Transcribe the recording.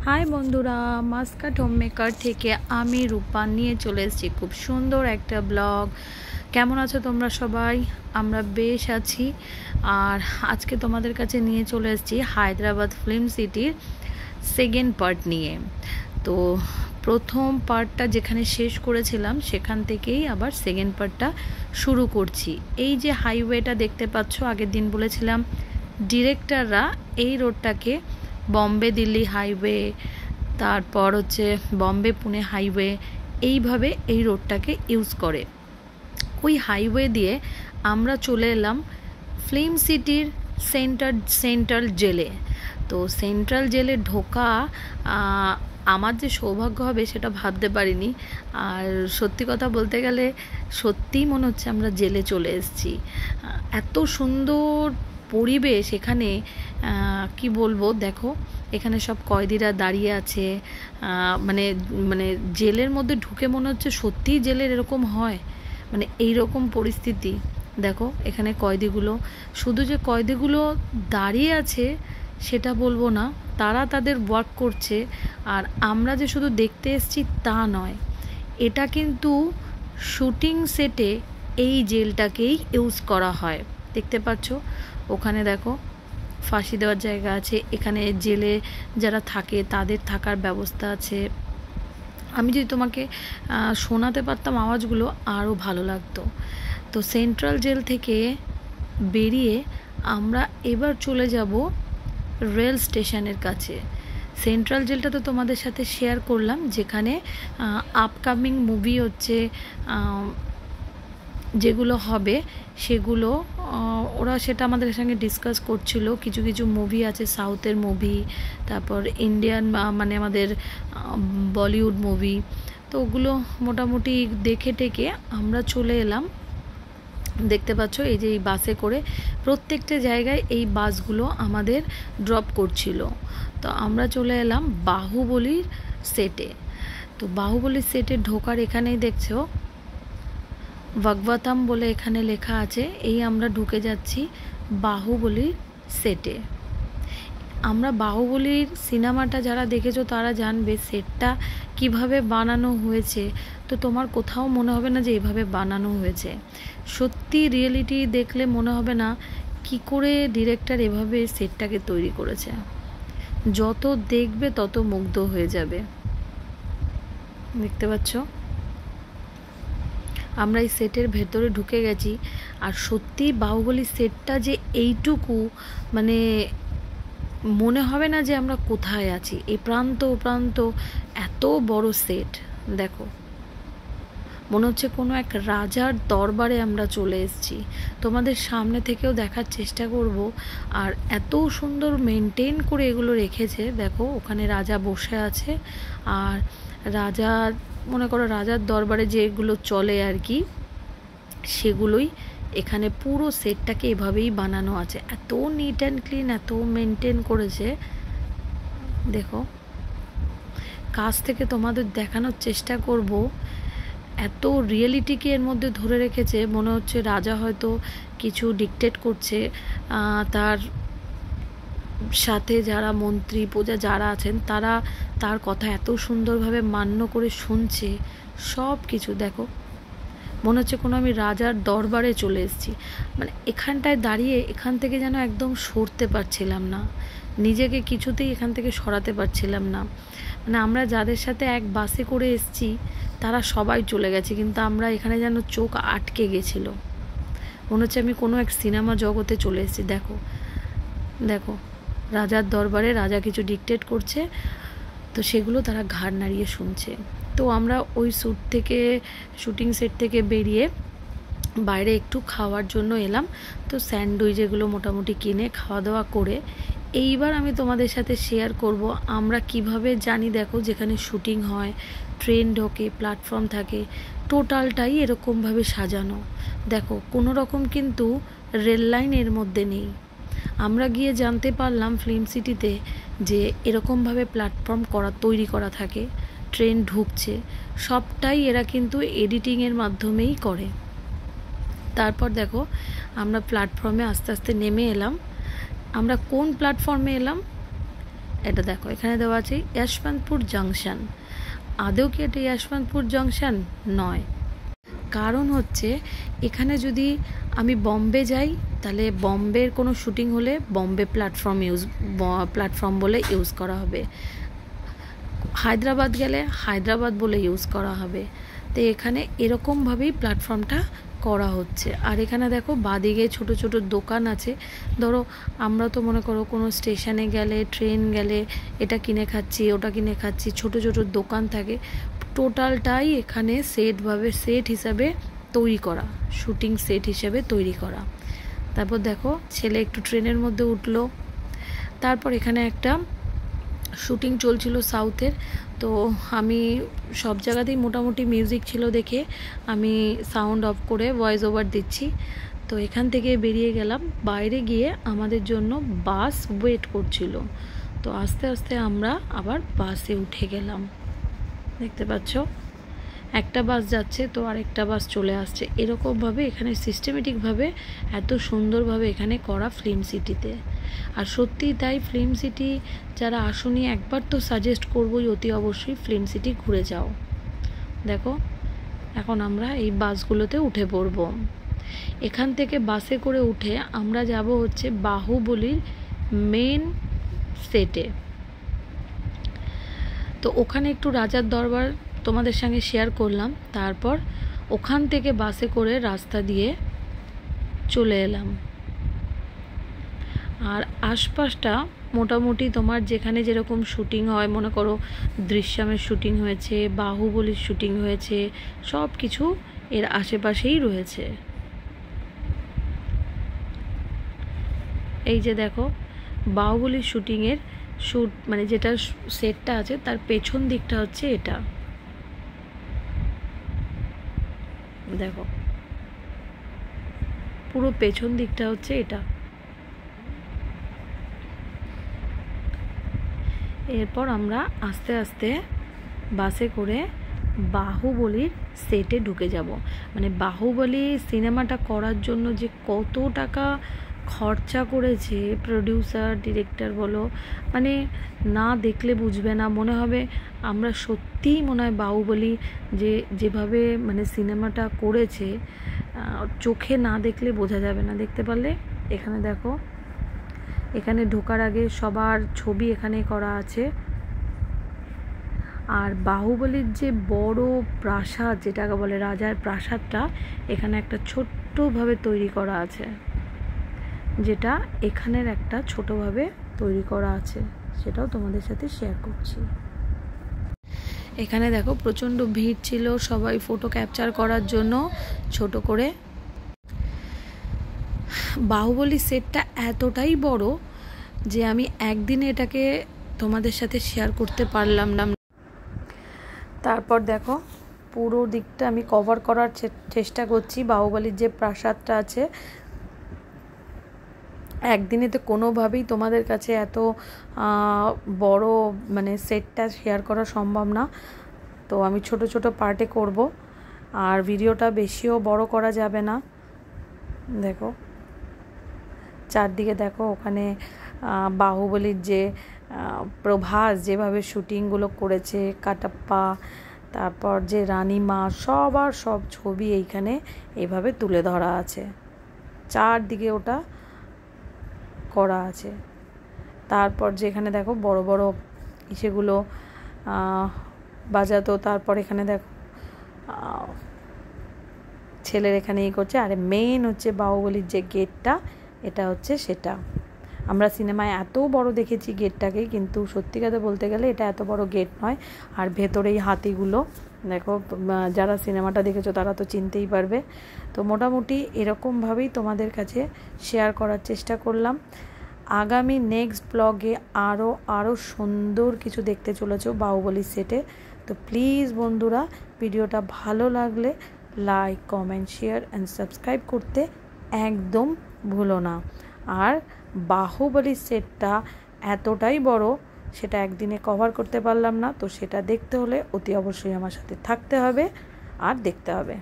High বন্ধুরা, Muscat home maker থেকে আমি রূপা নিয়ে চলে এসেছি খুব সুন্দর একটা ব্লগ। কেমন আছো তোমরা সবাই? আমরা বেশ আছি। আর আজকে তোমাদের কাছে নিয়ে চলে এসেছি হায়দ্রাবাদ ফিল্ম সিটির সেকেন্ড পার্ট নিয়ে। তো প্রথম পার্টটা যেখানে শেষ করেছিলাম সেখান থেকেই আবার সেকেন্ড পার্টটা শুরু করছি। এই যে হাইওয়েটা দেখতে পাচ্ছ, আগের দিন বলেছিলাম ডিরেক্টররা এই রোডটাকে বম্বে দিল্লি হাইওয়ে, তারপর হচ্ছে বম্বে পুনে হাইওয়ে, এইভাবে এই রোডটাকে ইউজ করে। ওই হাইওয়ে দিয়ে আমরা চলে এলাম ফিল্ম সিটির সেন্ট্রাল জেলে। তো সেন্ট্রাল জেলে ঢোকা আমার যে সৌভাগ্য হবে সেটা ভাবতে পারিনি। আর সত্যি কথা বলতে গেলে সত্যিই মনে হচ্ছে আমরা জেলে চলে এসেছি। এত সুন্দর পরিবেশ এখানে, কি বলবো। দেখো এখানে সব কয়েদিরা দাঁড়িয়ে আছে। মানে মানে জেলের মধ্যে ঢুকে মনে হচ্ছে সত্যিই জেলের এরকম হয়, মানে এই রকম পরিস্থিতি। দেখো এখানে কয়েদিগুলো, শুধু যে কয়েদিগুলো দাঁড়িয়ে আছে সেটা বলবো না, তারা তাদের ওয়ার্ক করছে। আর আমরা যে শুধু দেখতে এসেছি তা নয়, এটা কিন্তু শুটিং সেটে এই জেলটাকেই ইউজ করা হয়। দেখতে পাচ্ছ ওখানে দেখো ফাঁসি দেওয়ার জায়গা আছে, এখানে জেলে যারা থাকে তাদের থাকার ব্যবস্থা আছে। আমি যদি তোমাকে শোনাতে পারতাম আওয়াজগুলো আরও ভালো লাগতো। তো সেন্ট্রাল জেল থেকে বেরিয়ে আমরা এবার চলে যাব রেল স্টেশনের কাছে। সেন্ট্রাল জেলটা তো তোমাদের সাথে শেয়ার করলাম, যেখানে আপকামিং মুভি হচ্ছে যেগুলো হবে সেগুলো ওরা সেটা আমাদের সঙ্গে ডিসকাস করছিল। কিছু কিছু মুভি আছে, সাউথের মুভি, তারপর ইন্ডিয়ান মানে আমাদের বলিউড মুভি। তো ওগুলো মোটামুটি দেখে টেকে আমরা চলে এলাম। দেখতে পাচ্ছ এই যে এই বাসে করে প্রত্যেকটা জায়গায় এই বাসগুলো আমাদের ড্রপ করছিল। তো আমরা চলে এলাম বাহুবলীর সেটে। তো বাহুবলীর সেটে ঢোকার এখানেই দেখছো ভাগবতম বলে এখানে লেখা আছে। এই আমরা ঢুকে যাচ্ছি বাহুবলীর সেটে। আমরা বাহুবলীর সিনেমাটা যারা দেখেছো তারা জানবে সেটটা কিভাবে বানানো হয়েছে। তো তোমার কোথাও মনে হবে না যে এভাবে বানানো হয়েছে। সত্যি রিয়েলিটি দেখলে মনে হবে না কি করে ডিরেক্টর এভাবে সেটটাকে তৈরি করেছে। যত দেখবে তত মুগ্ধ হয়ে যাবে। দেখতে পাচ্ছ আমরা এই সেটের ভেতরে ঢুকে গেছি। আর সত্যি বাহুবলী সেটটা যে এইটুকু, মানে মনে হবে না যে আমরা কোথায় আছি। এই প্রান্ত ও প্রান্ত এত বড় সেট। দেখো মনে হচ্ছে কোনো এক রাজার দরবারে আমরা চলে এসেছি। তোমাদের সামনে থেকেও দেখার চেষ্টা করব। আর এত সুন্দর মেনটেন করে এগুলো রেখেছে। দেখো ওখানে রাজা বসে আছে, আর রাজা মনে করো রাজার দরবারে যেগুলো চলে আর কি, সেগুলোই এখানে পুরো সেটটাকে এভাবেই বানানো আছে। এত নিট অ্যান্ড ক্লিন, এত মেনটেন করেছে। দেখো কাছ থেকে তোমাদের দেখানোর চেষ্টা করব। এত রিয়েলিটিকে এর মধ্যে ধরে রেখেছে, মনে হচ্ছে রাজা হয়তো কিছু ডিকটেট করছে, তার সাথে যারা মন্ত্রী প্রজা যারা আছেন তারা তার কথা এত সুন্দরভাবে মান্য করে শুনছে। সব কিছু দেখো মনে হচ্ছে কোনো আমি রাজার দরবারে চলে এসেছি। মানে এখানটায় দাঁড়িয়ে এখান থেকে যেন একদম সরতে পারছিলাম না, নিজেকে কিছুতেই এখান থেকে সরাতে পারছিলাম না। মানে আমরা যাদের সাথে এক বাসে করে এসেছি তারা সবাই চলে গেছে, কিন্তু আমরা এখানে যেন চোখ আটকে গেছিল। মনে হচ্ছে আমি কোনো এক সিনেমা জগতে চলে এসেছি। দেখো দেখো রাজার দরবারে রাজা কিছু ডিকটেট করছে, তো সেগুলো তারা ঘাড় নাড়িয়ে শুনছে। তো আমরা ওই শুটিং সেট থেকে বেরিয়ে বাইরে একটু খাওয়ার জন্য এলাম। তো স্যান্ডউইচ এগুলো মোটামুটি কিনে খাওয়া দাওয়া করে এইবার আমি তোমাদের সাথে শেয়ার করব আমরা কিভাবে জানি। দেখো যেখানে শুটিং হয় ট্রেন ঢোকে, প্ল্যাটফর্ম থাকে, টোটালটাই এরকমভাবে সাজানো। দেখো কোনো রকম কিন্তু রেল লাইন এর মধ্যে নেই। আমরা গিয়ে জানতে পারলাম ফিল্ম সিটিতে যে এরকমভাবে প্ল্যাটফর্ম তৈরি করা থাকে, ট্রেন ঢুকছে, সবটাই এরা কিন্তু এডিটিংয়ের মাধ্যমেই করে। তারপর দেখো আমরা প্ল্যাটফর্মে আস্তে আস্তে নেমে এলাম। আমরা কোন প্ল্যাটফর্মে এলাম? এটা দেখো এখানে দেওয়া আছে যশবন্তপুর জংশন। আদৌ কি এটা যশবন্তপুর জংশন নয়, কারণ হচ্ছে এখানে যদি আমি বম্বে যাই তাহলে বম্বের কোনো শুটিং হলে বম্বে প্ল্যাটফর্ম বলে ইউজ করা হবে, হায়দ্রাবাদ গেলে হায়দ্রাবাদ বলে ইউজ করা হবে। তো এখানে এরকমভাবেই প্ল্যাটফর্মটা করা হচ্ছে। আর এখানে দেখো বাদিকে ছোট ছোট দোকান আছে। ধরো আমরা তো মনে করো কোনো স্টেশনে গেলে, ট্রেন গেলে এটা কিনে খাচ্ছি, ওটা কিনে খাচ্ছি, ছোট ছোট দোকান থাকে। টোটালটাই এখানে সেট হিসাবে তৈরি করা, শুটিং সেট হিসাবে তৈরি করা। তারপর দেখো ছেলে একটু ট্রেনের মধ্যে উঠলো। তারপর এখানে একটা শুটিং চলছিল সাউথের, তো আমি সব জায়গাতেই মোটামুটি মিউজিক ছিল দেখে আমি সাউন্ড অফ করে ভয়েস ওভার দিচ্ছি। তো এখান থেকে বেরিয়ে গেলাম, বাইরে গিয়ে আমাদের জন্য বাস ওয়েট করছিল। তো আস্তে আস্তে আমরা আবার বাসে উঠে গেলাম। দেখতে পাচ্ছ একটা বাস যাচ্ছে তো আরেকটা বাস চলে আসছে। এরকমভাবে এখানে সিস্টেমেটিকভাবে এত সুন্দরভাবে এখানে করা ফিল্ম সিটিতে। আর সত্যিই তাই, ফিল্ম সিটি যারা আসনি একবার তো সাজেস্ট করবোই অতি অবশ্যই ফিল্ম সিটি ঘুরে যাও। দেখো এখন আমরা এই বাসগুলোতে উঠে পড়ব। এখান থেকে বাসে করে উঠে আমরা যাব হচ্ছে বাহুবলীর মেন সেটে। তো ওখানে একটু রাজার দরবার তোমাদের সঙ্গে শেয়ার করলাম। তারপর ওখান থেকে বাসে করে রাস্তা দিয়ে চলে এলাম। আর আশপাশটা মোটামুটি তোমার যেখানে যেরকম শুটিং হয়, মনে করো দৃশ্যমের শুটিং হয়েছে, বাহুবলীর শুটিং হয়েছে, সব কিছু এর আশেপাশেই রয়েছে। এই যে দেখো বাহুবলীর শুটিংয়ের মানে যেটা সেটটা আছে তার পেছন দিকটা হচ্ছে এটা। দেখো পুরো পেছন দিকটা হচ্ছে এটা। এরপর আমরা আস্তে আস্তে বাসে করে বাহুবলীর সেটে ঢুকে যাব। মানে বাহুবলী সিনেমাটা করার জন্য যে কত টাকা খরচা করেছে প্রডিউসার, ডিরেক্টর বলো, মানে না দেখলে বুঝবে না, মনে হবে আমরা সত্যিই মনে হয় বাহুবলী যেভাবে মানে সিনেমাটা করেছে চোখে না দেখলে বোঝা যাবে না। দেখতে পারলে এখানে দেখো, এখানে ঢোকার আগে সবার ছবি এখানে করা আছে। আর বাহুবলীর যে বড় প্রাসাদ যেটাকে বলে রাজার প্রাসাদটা এখানে একটা ছোট্টভাবে তৈরি করা আছে, যেটা এখানের একটা ছোটভাবে তৈরি করা আছে, সেটাও তোমাদের সাথে শেয়ার করছি। এখানে দেখো প্রচণ্ড ভিড় ছিল, সবাই ফটো ক্যাপচার করার জন্য ছোট করে। বাহুবলী সেটটা এতটাই বড় যে আমি একদিনে এটাকে তোমাদের সাথে শেয়ার করতে পারলাম না। তারপর দেখো পুরো দিকটা আমি কভার করার চেষ্টা করছি। বাহুবলীর যে প্রাসাদটা আছে একদিনে তো কোনোভাবেই তোমাদের কাছে এত বড় মানে সেটটা শেয়ার করা সম্ভব না, তো আমি ছোট ছোট পার্টে করব। আর ভিডিওটা বেশিও বড় করা যাবে না। দেখো চারদিকে দেখো ওখানে বাহুবলীর যে প্রভাস যেভাবে শুটিংগুলো করেছে, কাটাপ্পা, তারপর যে রানীমা, সব ছবি এইখানে এইভাবে তুলে ধরা আছে, চারদিকে ওটা করা আছে। তারপর যেখানে দেখো বড় বড় ইসেগুলো বাজাতো, তারপর এখানে দেখো ছেলের এখানে করছে। আর মেইন হচ্ছে বাহুবলীর যে গেটটা, এটা হচ্ছে সেটা। আমরা সিনেমায় এত বড় দেখেছি গেটটাকে, কিন্তু সত্যি কথা বলতে গেলে এটা এত বড় গেট নয়। আর ভেতরেই হাতিগুলো দেখো, যারা সিনেমাটা দেখেছো তারা তো চিনতেই পারবে। তো মোটামুটি এরকমভাবেই তোমাদের কাছে শেয়ার করার চেষ্টা করলাম। আগামী নেক্সট ব্লগে আরও সুন্দর কিছু দেখতে চলেছো বাহুবলী সেটে। তো প্লিজ বন্ধুরা, ভিডিওটা ভালো লাগলে like, comment, share and subscribe করতে একদম ভুলো না। আর বাহুবলী সেটটা এতটাই বড়, সেটা একদিনে কভার করতে পারলাম না, তো সেটা দেখতে হলে অতি অবশ্যই আমার সাথে থাকতে হবে আর দেখতে হবে।